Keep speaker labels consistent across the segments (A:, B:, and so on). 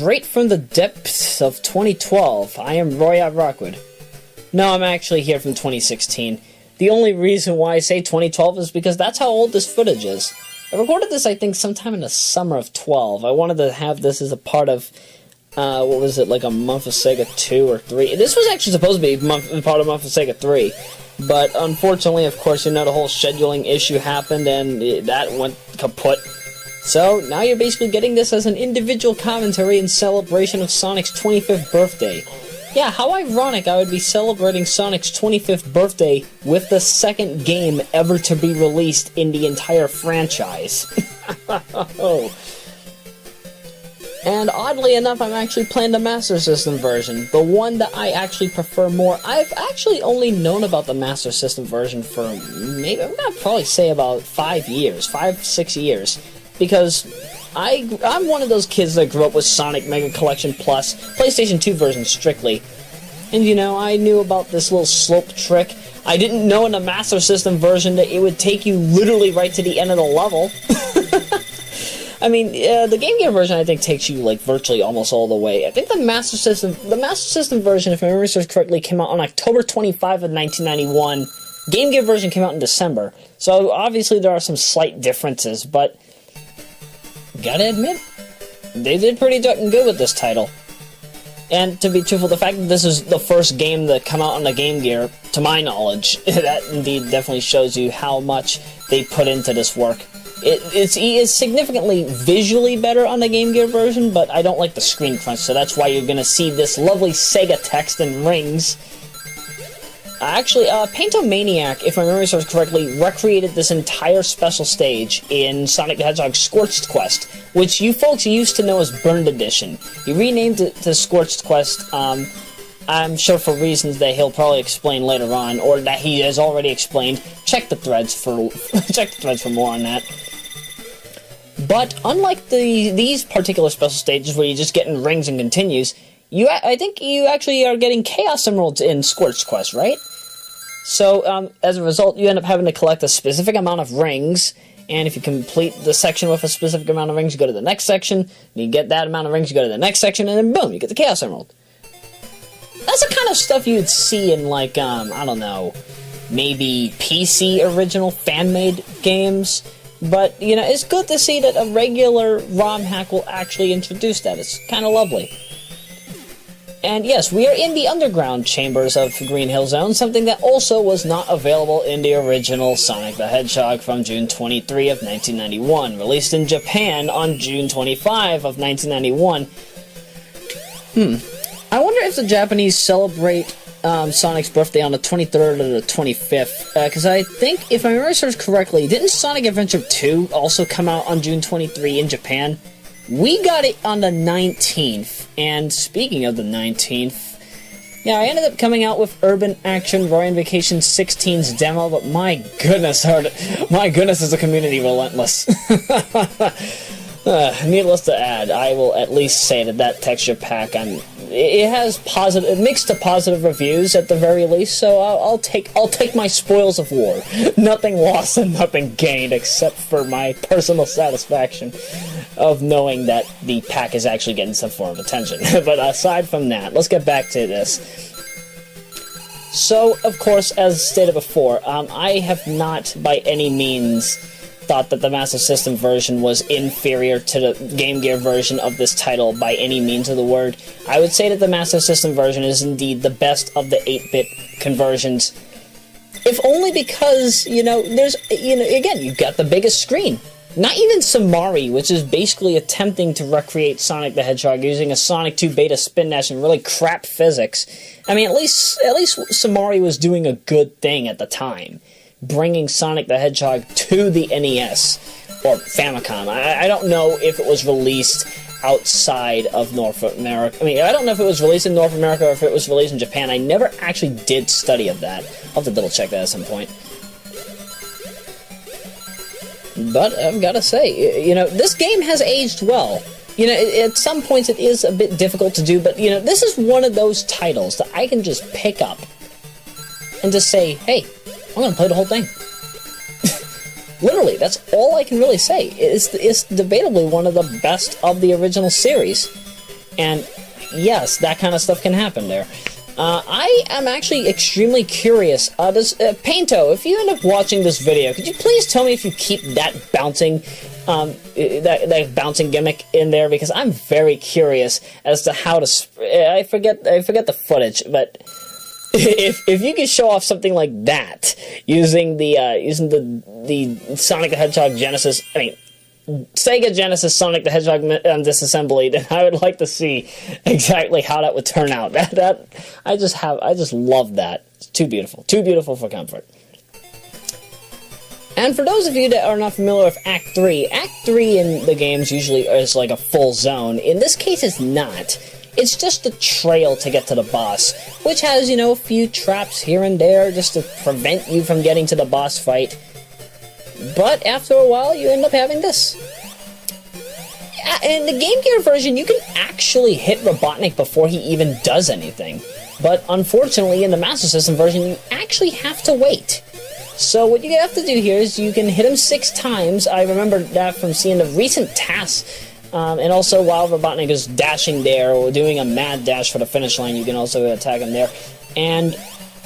A: straight from the depths of 2012. I am Roya Rockwood. No, I'm actually here from 2016. The only reason why I say 2012 is because that's how old this footage is. I recorded this, I think, sometime in the summer of 12. I wanted to have this as a part of, what was it, like a month of Sega 2 or 3? This was actually supposed to be part of month of Sega 3. But unfortunately, of course, you know, the whole scheduling issue happened and that went kaput. So now you're basically getting this as an individual commentary in celebration of Sonic's 25th birthday. Yeah, how ironic I would be celebrating Sonic's 25th birthday with the second game ever to be released in the entire franchise. And oddly enough, I'm actually playing the Master System version, the one that I actually prefer more. I've actually only known about the Master System version for maybe, I'm gonna probably say about 5 years, 5-6 years, because I'm one of those kids that grew up with Sonic Mega Collection Plus, PlayStation 2 version strictly, and you know, I knew about this little slope trick. I didn't know in the Master System version that it would take you literally right to the end of the level. I mean, the Game Gear version, I think, takes you, like, virtually almost all the way. I think the Master System version, if my memory serves correctly, came out on October 25 of 1991. Game Gear version came out in December. So, obviously, there are some slight differences, but gotta admit, they did pretty darn good with this title. And, to be truthful, the fact that this is the first game to come out on the Game Gear, to my knowledge, that indeed definitely shows you how much they put into this work. It's significantly visually better on the Game Gear version, but I don't like the screen crunch, so that's why you're gonna see this lovely Sega text and rings. Actually, Paintomaniac, if my memory serves correctly, recreated this entire special stage in Sonic the Hedgehog Scorched Quest, which you folks used to know as Burned Edition. He renamed it to Scorched Quest, I'm sure for reasons that he'll probably explain later on, or that he has already explained. Check the threads for more on that. But unlike these particular special stages where you're just getting rings and continues, I think you actually are getting Chaos Emeralds in Scorched Quest, right? So as a result, you end up having to collect a specific amount of rings, and if you complete the section with a specific amount of rings, you go to the next section, and you get that amount of rings, you go to the next section, and then boom, you get the Chaos Emerald. That's the kind of stuff you'd see in, like, I don't know, maybe PC original fan-made games. But, you know, it's good to see that a regular ROM hack will actually introduce that. It's kind of lovely. And yes, we are in the underground chambers of Green Hill Zone, something that also was not available in the original Sonic the Hedgehog from June 23 of 1991, released in Japan on June 25 of 1991. I wonder if the Japanese celebrate Sonic's birthday on the 23rd or the 25th, because I think, if my memory serves correctly, didn't Sonic Adventure 2 also come out on June 23 in Japan? We got it on the 19th, and speaking of the 19th, yeah, I ended up coming out with Urban Action Roaring Vacation 16's demo, but my goodness, is the community relentless. Needless to add, I will at least say that texture pack, it has mixed to positive reviews at the very least, so I'll take my spoils of war. Nothing lost and nothing gained, except for my personal satisfaction of knowing that the pack is actually getting some form of attention. But aside from that, let's get back to this. So, of course, as stated before, I have not by any means thought that the Master System version was inferior to the Game Gear version of this title by any means of the word. I would say that the Master System version is indeed the best of the 8-bit conversions. If only because, you know, again, you've got the biggest screen. Not even Samari, which is basically attempting to recreate Sonic the Hedgehog using a Sonic 2 Beta Spin Dash and really crap physics. I mean, at least Samari was doing a good thing at the time, bringing Sonic the Hedgehog to the NES, or Famicom. I don't know if it was released outside of North America. I mean, I don't know if it was released in North America or if it was released in Japan. I never actually did study of that. I'll have to double check that at some point. But I've got to say, you know, this game has aged well. You know, at some points it is a bit difficult to do, but, you know, this is one of those titles that I can just pick up and just say, hey, I'm going to play the whole thing. Literally, that's all I can really say. It's debatably one of the best of the original series. And yes, that kind of stuff can happen there. I am actually extremely curious. Painto, if you end up watching this video, could you please tell me if you keep that bouncing, that bouncing gimmick in there? Because I'm very curious as to how to. I forget the footage, but if you could show off something like that using the Sonic the Hedgehog Genesis, Sega Genesis Sonic the Hedgehog disassembly, then I would like to see exactly how that would turn out. I just love that. It's too beautiful for comfort. And for those of you that are not familiar with Act 3, Act 3 in the games usually is like a full zone. In this case, it's not. It's just a trail to get to the boss, which has, a few traps here and there just to prevent you from getting to the boss fight. But after a while, you end up having this. In the Game Gear version, you can actually hit Robotnik before he even does anything. But unfortunately, in the Master System version, you actually have to wait. So what you have to do here is you can hit him 6 times. I remember that from seeing the recent tasks. And also, while Robotnik is dashing there, or doing a mad dash for the finish line, you can also attack him there. And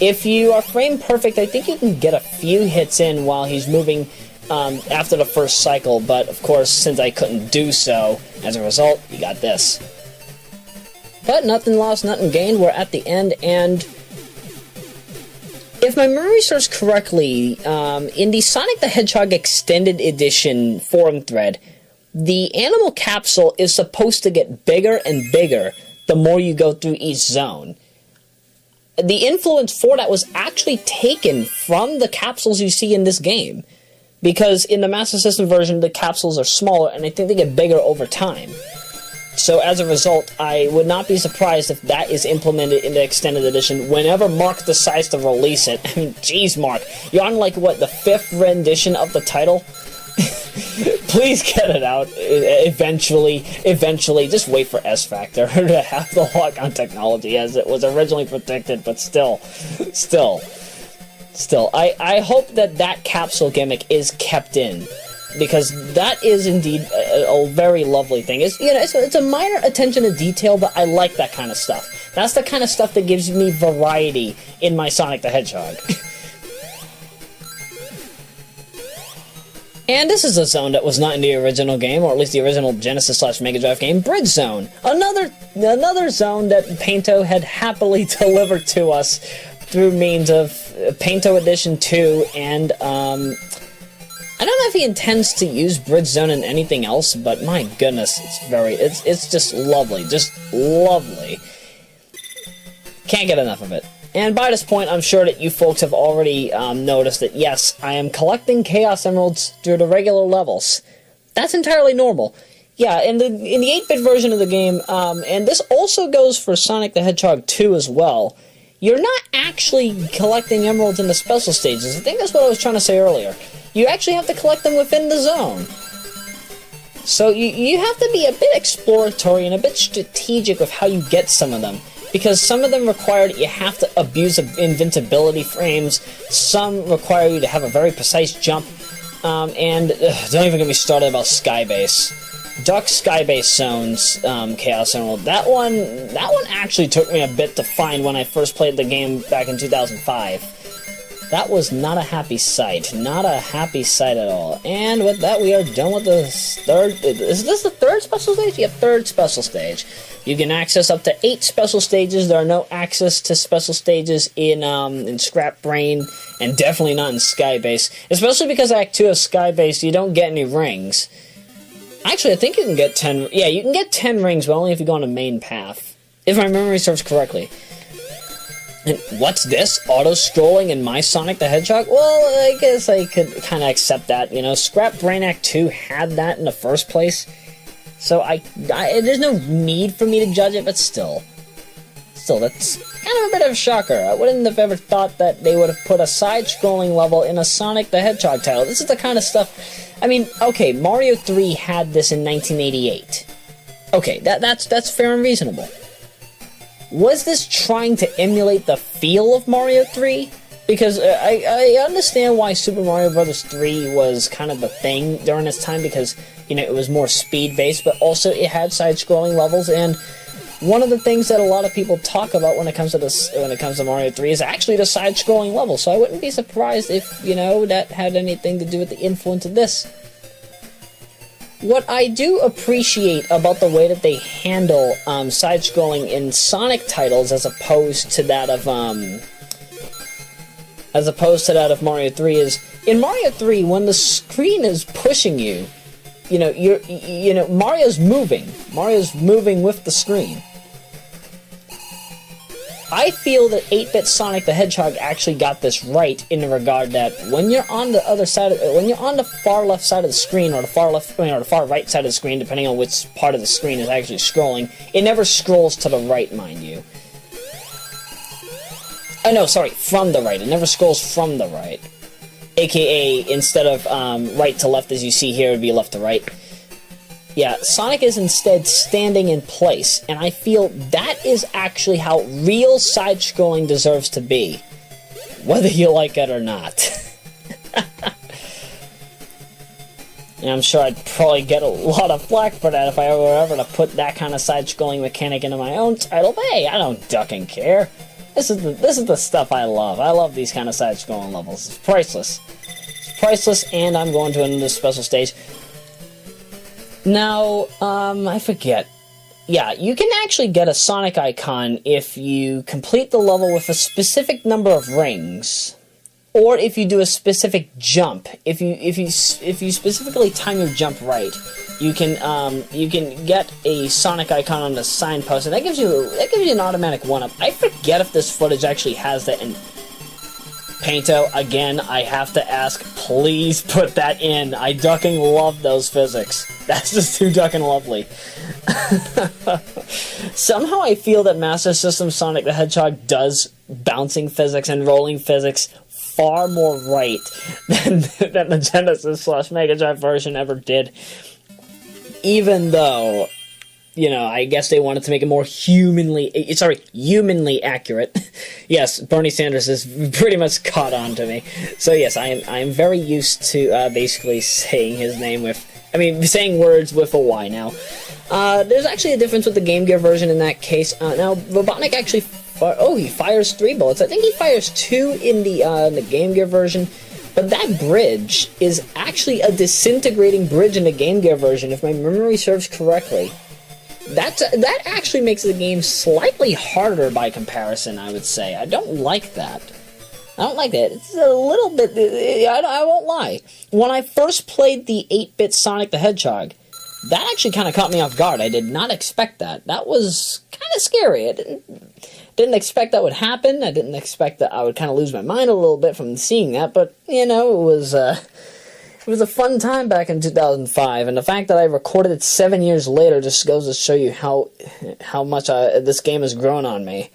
A: if you are frame perfect, I think you can get a few hits in while he's moving after the first cycle, but of course, since I couldn't do so, as a result, you got this. But nothing lost, nothing gained. We're at the end, and if my memory serves correctly, in the Sonic the Hedgehog Extended Edition forum thread, the animal capsule is supposed to get bigger and bigger the more you go through each zone. The influence for that was actually taken from the capsules you see in this game, because in the Master System version, the capsules are smaller, and I think they get bigger over time. So as a result, I would not be surprised if that is implemented in the Extended Edition whenever Mark decides to release it. Geez, Mark, you're on, the 5th rendition of the title? Please get it out eventually. Just wait for S Factor to have the lock-on technology as it was originally predicted, but still, I hope that capsule gimmick is kept in, because that is indeed a very lovely thing. It's a minor attention to detail, but I like that kind of stuff. That's the kind of stuff that gives me variety in my Sonic the Hedgehog. And this is a zone that was not in the original game, or at least the original Genesis/Mega Drive game, Bridge Zone. Another zone that Painto had happily delivered to us through means of Painto Edition 2, and I don't know if he intends to use Bridge Zone in anything else, but my goodness, it's just lovely, Can't get enough of it. And by this point, I'm sure that you folks have already noticed that, yes, I am collecting Chaos Emeralds through the regular levels. That's entirely normal. Yeah, in the 8-bit version of the game, and this also goes for Sonic the Hedgehog 2 as well, you're not actually collecting emeralds in the special stages. I think that's what I was trying to say earlier. You actually have to collect them within the zone. So you have to be a bit exploratory and a bit strategic with how you get some of them, because some of them require that you have to abuse invincibility frames, some require you to have a very precise jump, and don't even get me started about Skybase. Duck Skybase Zones, Chaos Emerald. That one actually took me a bit to find when I first played the game back in 2005. That was not a happy sight. Not a happy sight at all. And with that, we are done with the third... Is this the third special stage? Yeah, third special stage. You can access up to 8 special stages. There are no access to special stages in Scrap Brain, and definitely not in Skybase. Especially because Act 2 of Skybase, you don't get any rings. Actually, I think you can get 10... Yeah, you can get 10 rings, but only if you go on the main path. If my memory serves correctly. And what's this? Auto-scrolling in my Sonic the Hedgehog? Well, I guess I could kind of accept that, you know. Scrap Brain Act 2 had that in the first place. So there's no need for me to judge it, but still, that's kind of a bit of a shocker. I wouldn't have ever thought that they would have put a side-scrolling level in a Sonic the Hedgehog title. This is the kind of stuff... I mean, okay, Mario 3 had this in 1988. Okay, that's fair and reasonable. Was this trying to emulate the feel of Mario 3? Because I understand why Super Mario Bros. 3 was kind of the thing during its time, because, you know, it was more speed-based, but also it had side-scrolling levels, and one of the things that a lot of people talk about when it comes to this, when it comes to Mario 3 is actually the side-scrolling level. So I wouldn't be surprised if, you know, that had anything to do with the influence of this. What I do appreciate about the way that they handle side-scrolling in Sonic titles as opposed to that of Mario 3 is, in Mario 3, when the screen is pushing you, you know, Mario's moving with the screen. I feel that 8-bit Sonic the Hedgehog actually got this right in the regard that when you're on the other side when you're on the far left side of the screen, or the far left, or the far right side of the screen, depending on which part of the screen is actually scrolling, it never scrolls to the right, mind you. Oh no, sorry, from the right. It never scrolls from the right. AKA, instead of right to left as you see here, it would be left to right. Yeah, Sonic is instead standing in place, and I feel that is actually how real side-scrolling deserves to be, whether you like it or not. And I'm sure I'd probably get a lot of flack for that if I were ever to put that kind of side-scrolling mechanic into my own title, but hey, I don't ducking care. This is the stuff I love. I love these kind of side-scrolling levels. It's priceless. It's priceless, and I'm going to another special stage. Now, I forget. Yeah, you can actually get a Sonic icon if you complete the level with a specific number of rings, or if you do a specific jump. If you specifically time your jump right, you can get a Sonic icon on the signpost, and that gives you an automatic 1-up. I forget if this footage actually has that in Painto. Again, I have to ask, please put that in. I ducking love those physics. That's just too ducking lovely. Somehow I feel that Master System Sonic the Hedgehog does bouncing physics and rolling physics far more right than the Genesis/Mega Drive version ever did. Even though, you know, I guess they wanted to make it more humanly accurate. Yes, Bernie Sanders is pretty much caught on to me. So yes, I am very used to basically saying his name saying words with a Y now. There's actually a difference with the Game Gear version in that case. Now, Robotnik actually, he fires 3 bullets. I think he fires 2 in the Game Gear version. But that bridge is actually a disintegrating bridge in the Game Gear version, if my memory serves correctly. That actually makes the game slightly harder by comparison, I would say. I don't like that. I don't like that. It's a little bit... I won't lie. When I first played the 8-bit Sonic the Hedgehog, that actually kind of caught me off guard. I did not expect that. That was kind of scary. I didn't expect that would happen. I didn't expect that I would kind of lose my mind a little bit from seeing that, but, you know, it was a fun time back in 2005, and the fact that I recorded it 7 years later just goes to show you how much this game has grown on me.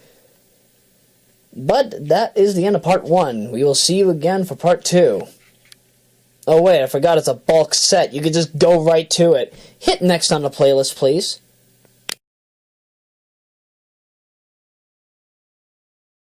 A: But that is the end of Part 1. We will see you again for Part 2. Oh wait, I forgot it's a bulk set. You could just go right to it. Hit next on the playlist, please.